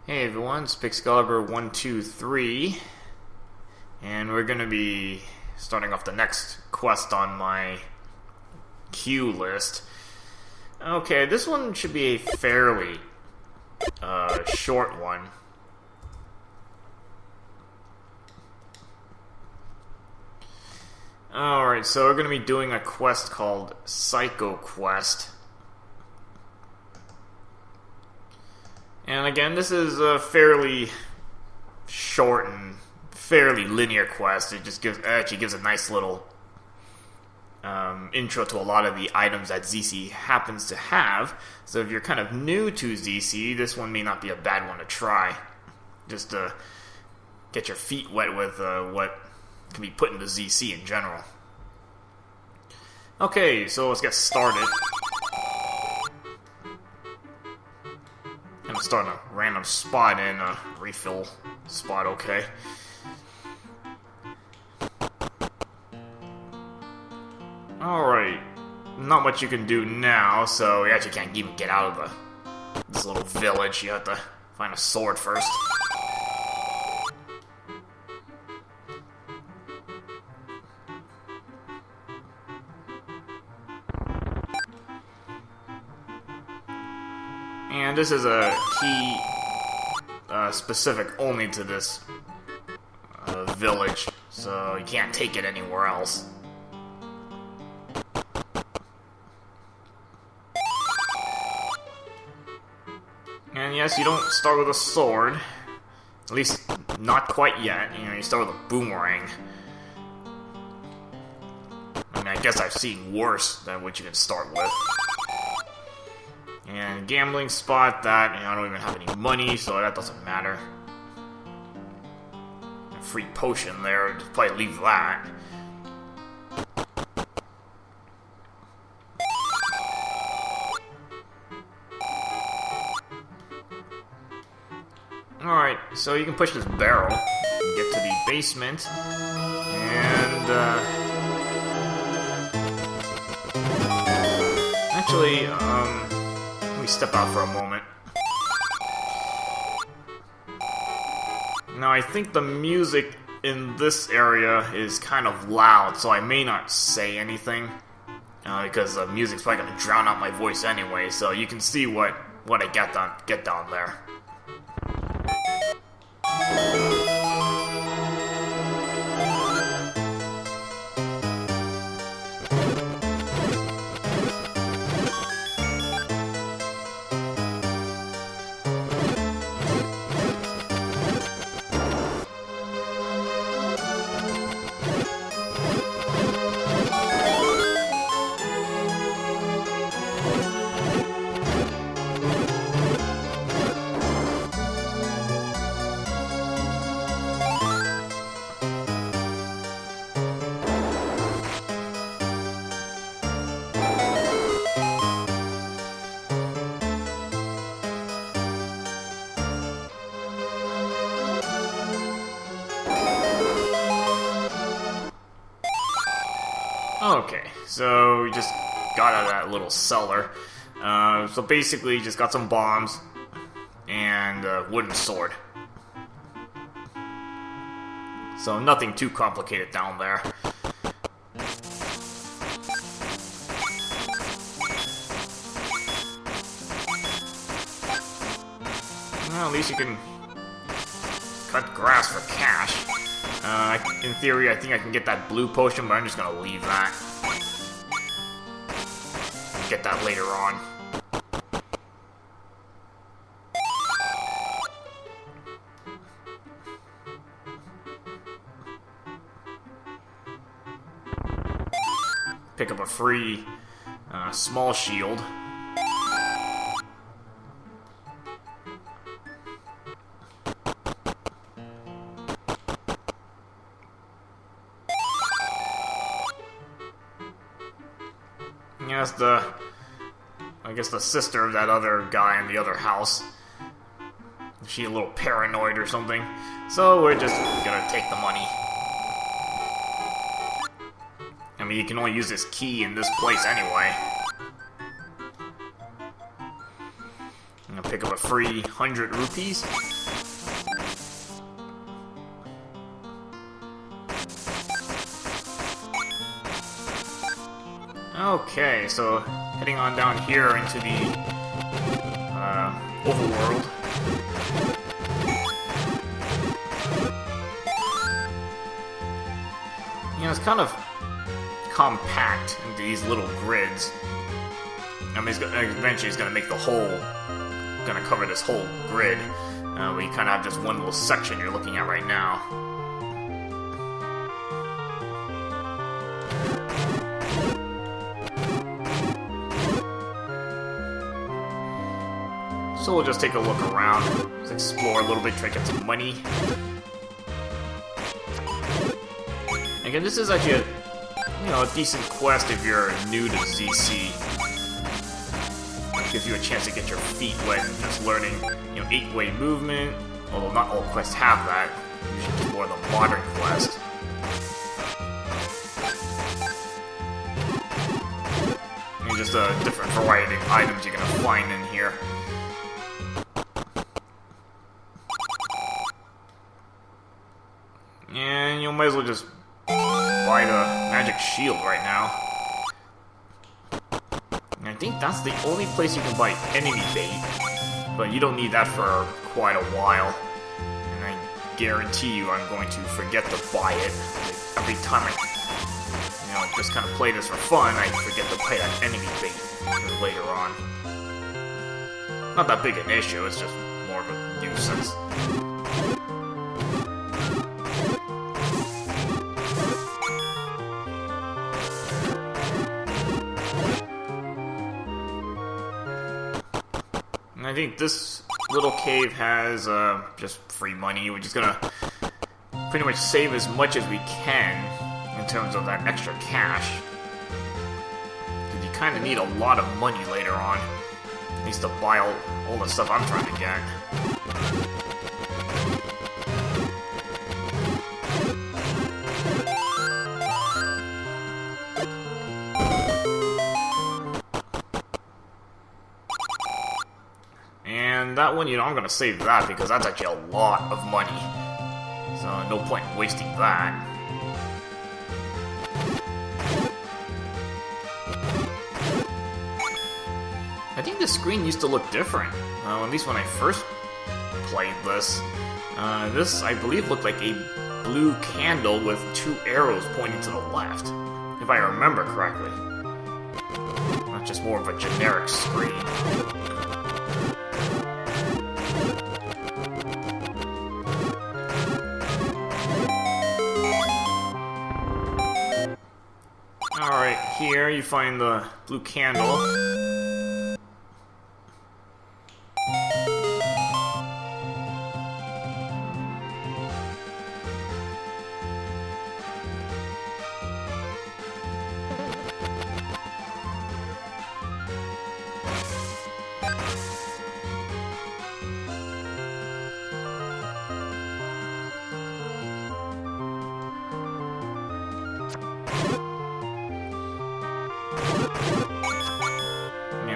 Hey everyone, it's Pixcalibur123, and we're gonna be starting off the next quest on my queue list. Okay, this one should be a fairly short one. Alright, so we're gonna be doing a quest called Cyko Quest. And again, this is a fairly short and fairly linear quest. It just actually gives a nice little intro to a lot of the items that ZC happens to have. So if you're kind of new to ZC, this one may not be a bad one to try. Just to get your feet wet with what can be put into ZC in general. Okay, so let's get started. I'm gonna start in a random spot and a refill spot, okay. Alright, not much you can do now, so you actually can't even get out of this little village. You have to find a sword first. And this is a key specific only to this village, so you can't take it anywhere else. And yes, you don't start with a sword, at least not quite yet. You know, you start with a boomerang. I mean, I guess I've seen worse than what you can start with. And gambling spot, that, you know, I don't even have any money, so that doesn't matter. A free potion there, just probably leave that. Alright, so you can push this barrel, and get to the basement, and actually, step out for a moment. Now I think the music in this area is kind of loud, so I may not say anything because the music's probably going to drown out my voice anyway, so you can see what I get down there. Okay, so we just got out of that little cellar. So basically, just got some bombs and a wooden sword. So nothing too complicated down there. Well, at least you can cut grass for cash. In theory, I think I can get that blue potion, but I'm just gonna leave that. Get that later on. Pick up a free small shield. Yes, I guess the sister of that other guy in the other house. Is she a little paranoid or something? So we're just gonna take the money. I mean, you can only use this key in this place anyway. I'm gonna pick up a free 100 rupees. Okay, so heading on down here into the overworld. You know, it's kind of compact into these little grids. I mean, eventually it's gonna make the whole, gonna cover this whole grid. Where you kind of have just one little section you're looking at right now. So we'll just take a look around, just explore a little bit, try to get some money. Again, this is actually a decent quest if you're new to ZC. It gives you a chance to get your feet wet and just learning, 8-way movement. Although not all quests have that. Usually it's more the modern quest. And just a different variety of items you're gonna find in here. And you might as well just buy the magic shield right now. And I think that's the only place you can buy enemy bait, but you don't need that for quite a while. And I guarantee you I'm going to forget to buy it. Like, every time I just kind of play this for fun, I forget to buy that enemy bait later on. Not that big an issue, it's just more of a nuisance. I think this little cave has just free money. We're just gonna pretty much save as much as we can in terms of that extra cash. Because you kind of need a lot of money later on. At least to buy all the stuff I'm trying to get. And that one, I'm gonna save that because that's actually a lot of money. So no point in wasting that. I think the screen used to look different. At least when I first played this. This, I believe, looked like a blue candle with 2 arrows pointing to the left. If I remember correctly. Not just more of a generic screen. Alright, here you find the blue candle.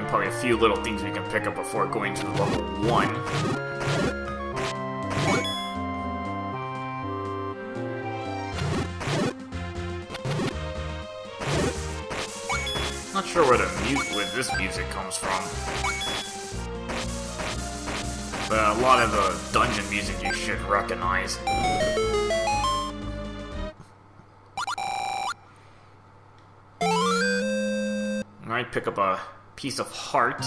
Probably a few little things we can pick up before going to level 1. Not sure where this music comes from. But a lot of the dungeon music you should recognize. Alright, pick up a piece of heart.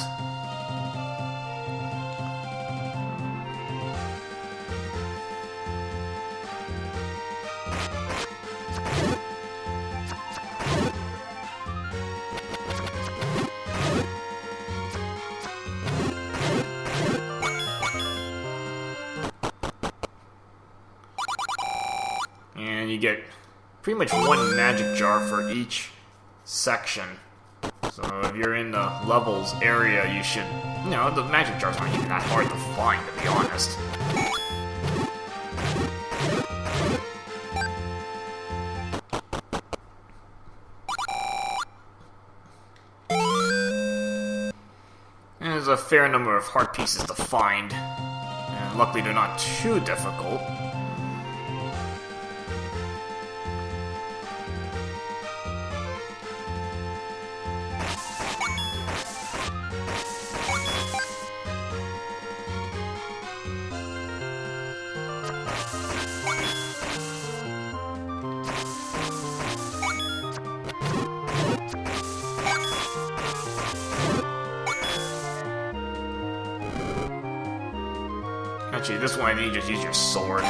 And you get pretty much 1 magic jar for each section. So if you're in the levels area, you should, the magic jars aren't even that hard to find, to be honest. And there's a fair number of heart pieces to find, and luckily they're not too difficult. Actually, this one I think you just use your sword.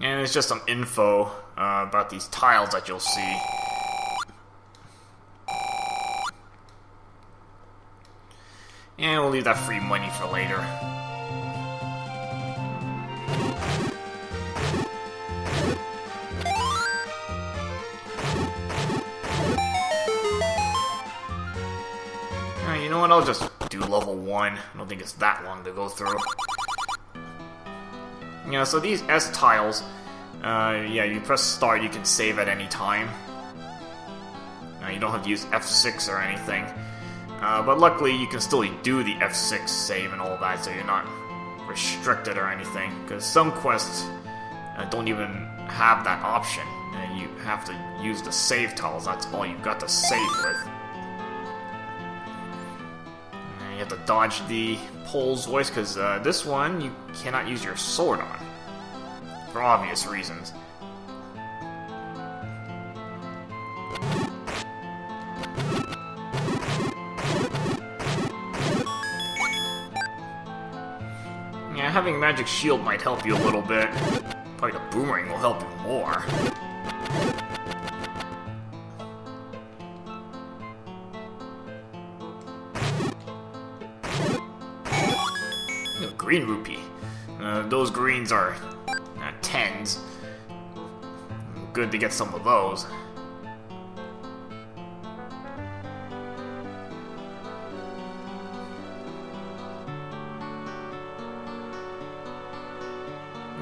And it's just some info about these tiles that you'll see. And we'll leave that free money for later. You know what, I'll just do level 1. I don't think it's that long to go through. Yeah, so these S tiles, yeah, you press start, you can save at any time. You don't have to use F6 or anything. But luckily, you can still do the F6 save and all that, so you're not restricted or anything. Because some quests don't even have that option. You have to use the save tiles, that's all you've got to save with. You have to dodge the Pole's voice, because this one you cannot use your sword on. For obvious reasons. Yeah, having Magic Shield might help you a little bit. Probably the Boomerang will help you more. Green rupee. Those greens are 10s. Good to get some of those.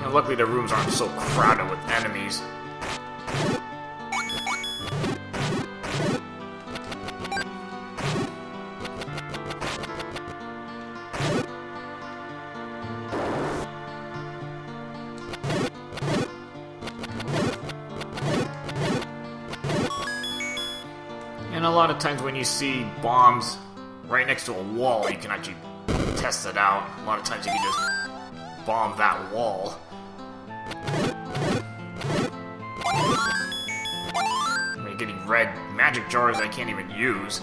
Luckily the rooms aren't so crowded with enemies. And a lot of times when you see bombs right next to a wall, you can actually test it out. A lot of times you can just bomb that wall. You're getting red magic jars I can't even use.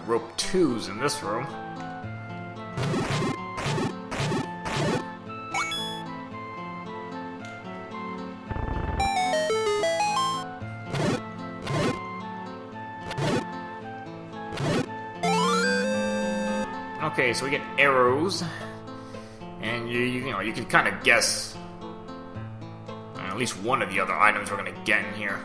Rope 2s in this room. Okay, so we get arrows, and you know you can kind of guess at least one of the other items we're gonna get in here.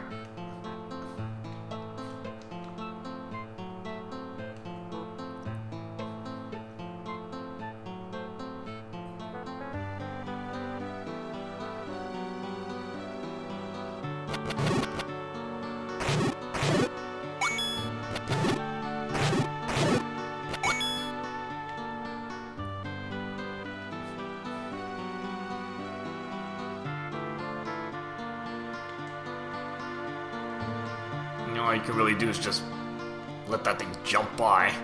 All you can really do is just let that thing jump by.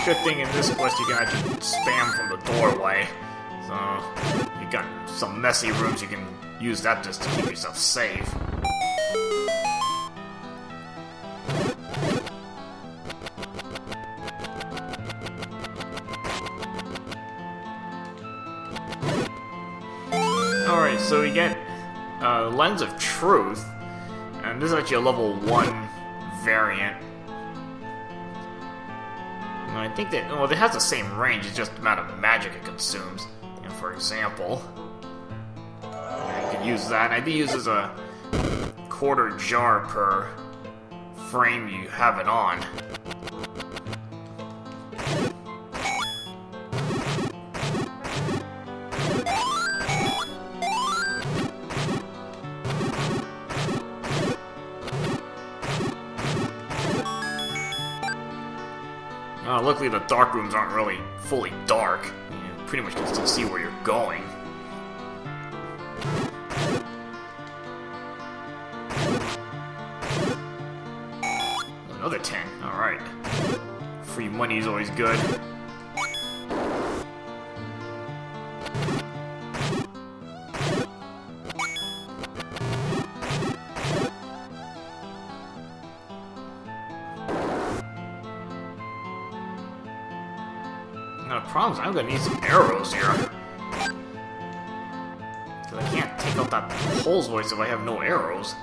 Good thing in this quest you can actually spam from the doorway. So, you got some messy rooms, you can use that just to keep yourself safe. Alright, so we get Lens of Truth, and this is actually a level 1 variant. And I think that, well, it has the same range, it's just the amount of magic it consumes. You know, for example, you can use that. I think it uses a quarter jar per frame you have it on. Luckily the dark rooms aren't really fully dark. You pretty much can still see where you're going. Another 10, alright. Free money is always good. Now the problem is I'm gonna need some arrows here. Because I can't take out that Pole's voice if I have no arrows.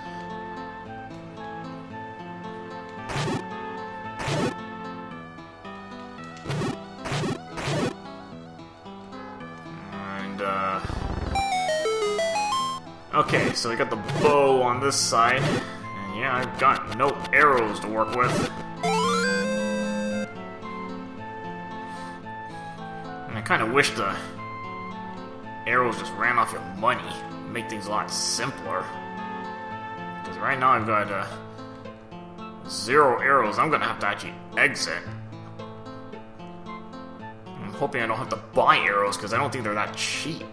Okay, so we got the bow on this side, and yeah, I've got no arrows to work with. And I kind of wish the arrows just ran off your money, make things a lot simpler. Because right now I've got 0 arrows, I'm gonna have to actually exit. I'm hoping I don't have to buy arrows, because I don't think they're that cheap.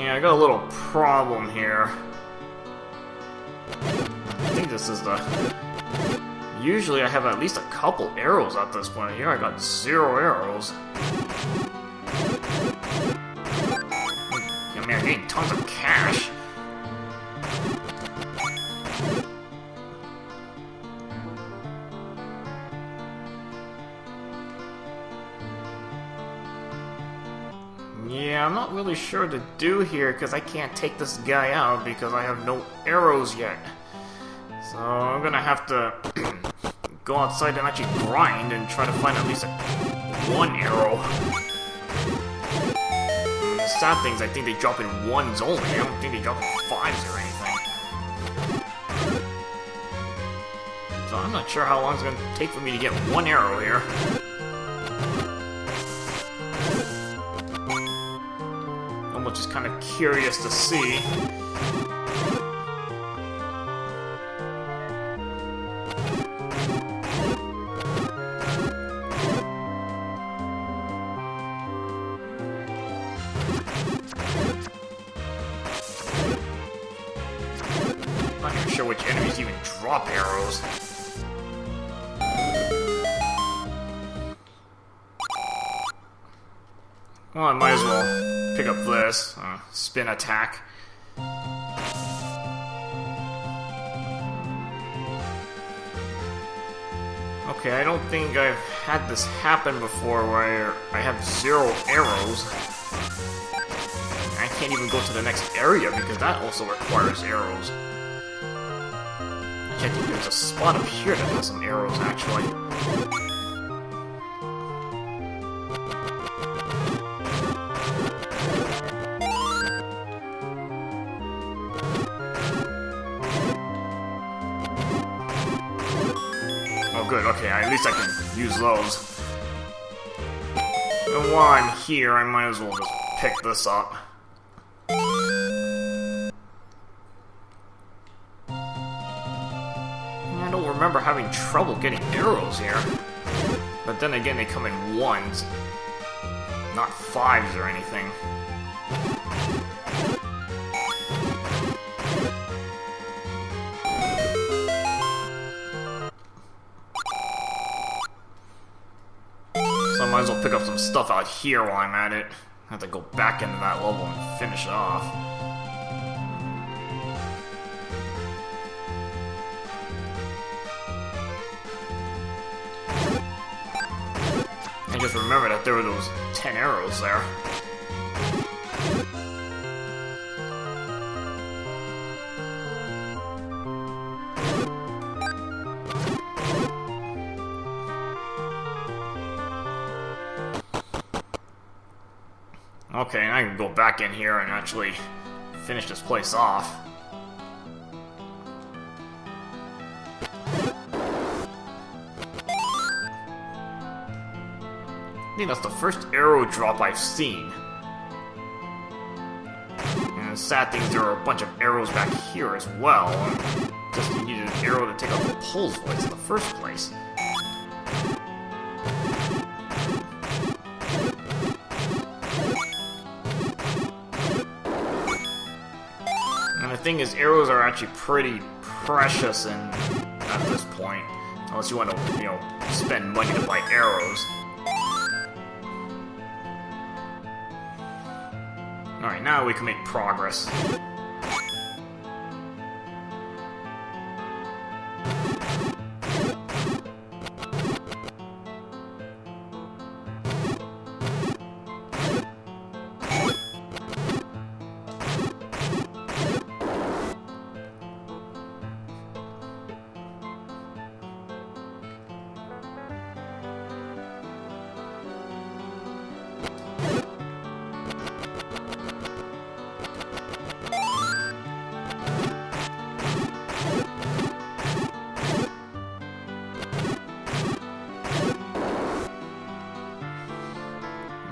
I got a little problem here. I think this is the... Usually I have at least a couple arrows at this point. Here I got 0 arrows. I mean, I'm getting tons of cash. Yeah, I'm not really sure what to do here because I can't take this guy out because I have no arrows yet. So I'm gonna have to go outside and actually grind and try to find at least 1 arrow. And the sad thing is I think they drop in 1s only. I don't think they drop in 5s or anything. So I'm not sure how long it's gonna take for me to get 1 arrow here. Just kind of curious to see. I'm not even sure which enemies even drop arrows. Well, I might as well pick up this, spin attack. Okay, I don't think I've had this happen before where I have 0 arrows. I can't even go to the next area because that also requires arrows. Actually, I think there's a spot up here that has some arrows, actually. Good, okay, at least I can use those. And while I'm here, I might as well just pick this up. I don't remember having trouble getting arrows here. But then again, they come in 1s, not 5s or anything. Might as well pick up some stuff out here while I'm at it. I have to go back into that level and finish it off. just remember that there were those 10 arrows there. Okay, I can go back in here and actually finish this place off. I think that's the first arrow drop I've seen. And the sad thing is there are a bunch of arrows back here as well. Just you needed an arrow to take out the Pole's voice in the first place. And the thing is, arrows are actually pretty precious at this point. Unless you want to, you know, spend money to buy arrows. Alright, now we can make progress.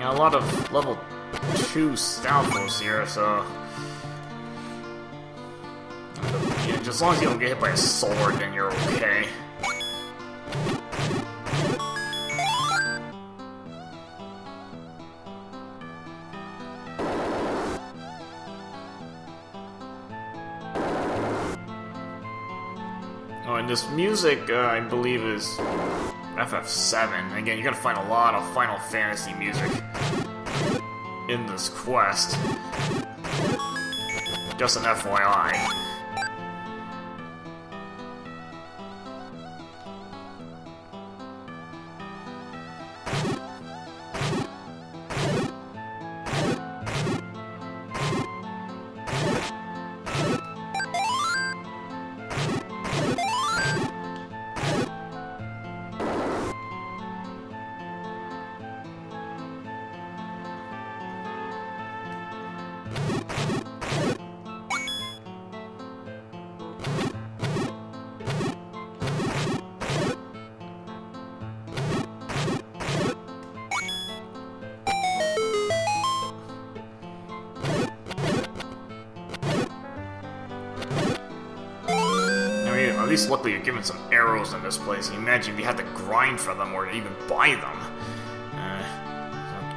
A lot of level 2 Stalfos here, so... Yeah, just as long as you don't get hit by a sword, then you're okay. Oh, and this music, I believe, is FF7. Again, you're gonna find a lot of Final Fantasy music in this quest. Just an FYI. At least luckily you're given some arrows in this place. Can you imagine if you had to grind for them or even buy them?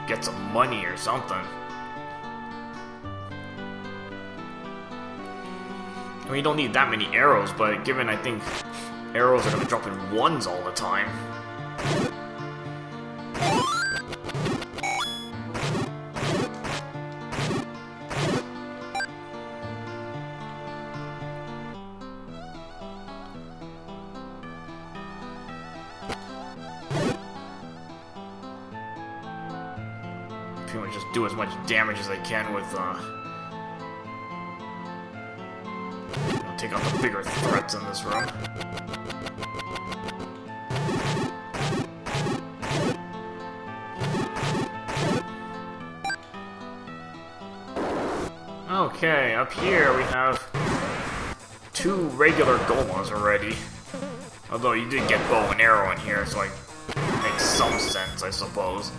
Get some money or something. I mean, you don't need that many arrows, but given I think arrows are going to drop in ones all the time. Pretty much just do as much damage as I can with, take out the bigger threats in this room. Okay, up here we have 2 regular golems already. Although you did get bow and arrow in here, so it makes some sense, I suppose.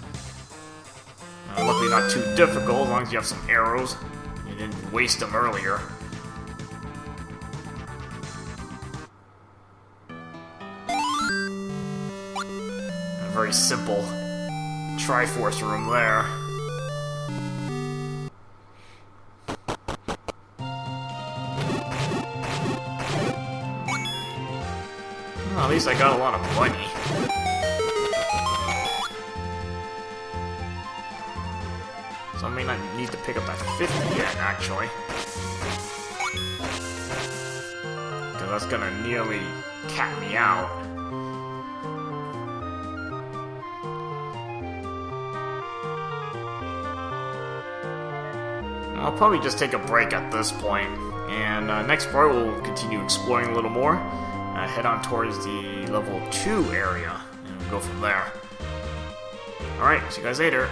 Luckily not too difficult, as long as you have some arrows. You didn't waste them earlier. A very simple Triforce room there. Well, at least I got a lot of money. So I may not need to pick up that 50 yet, actually. Because that's gonna nearly cap me out. I'll probably just take a break at this point, and next part we'll continue exploring a little more, head on towards the level 2 area, and go from there. Alright, see you guys later.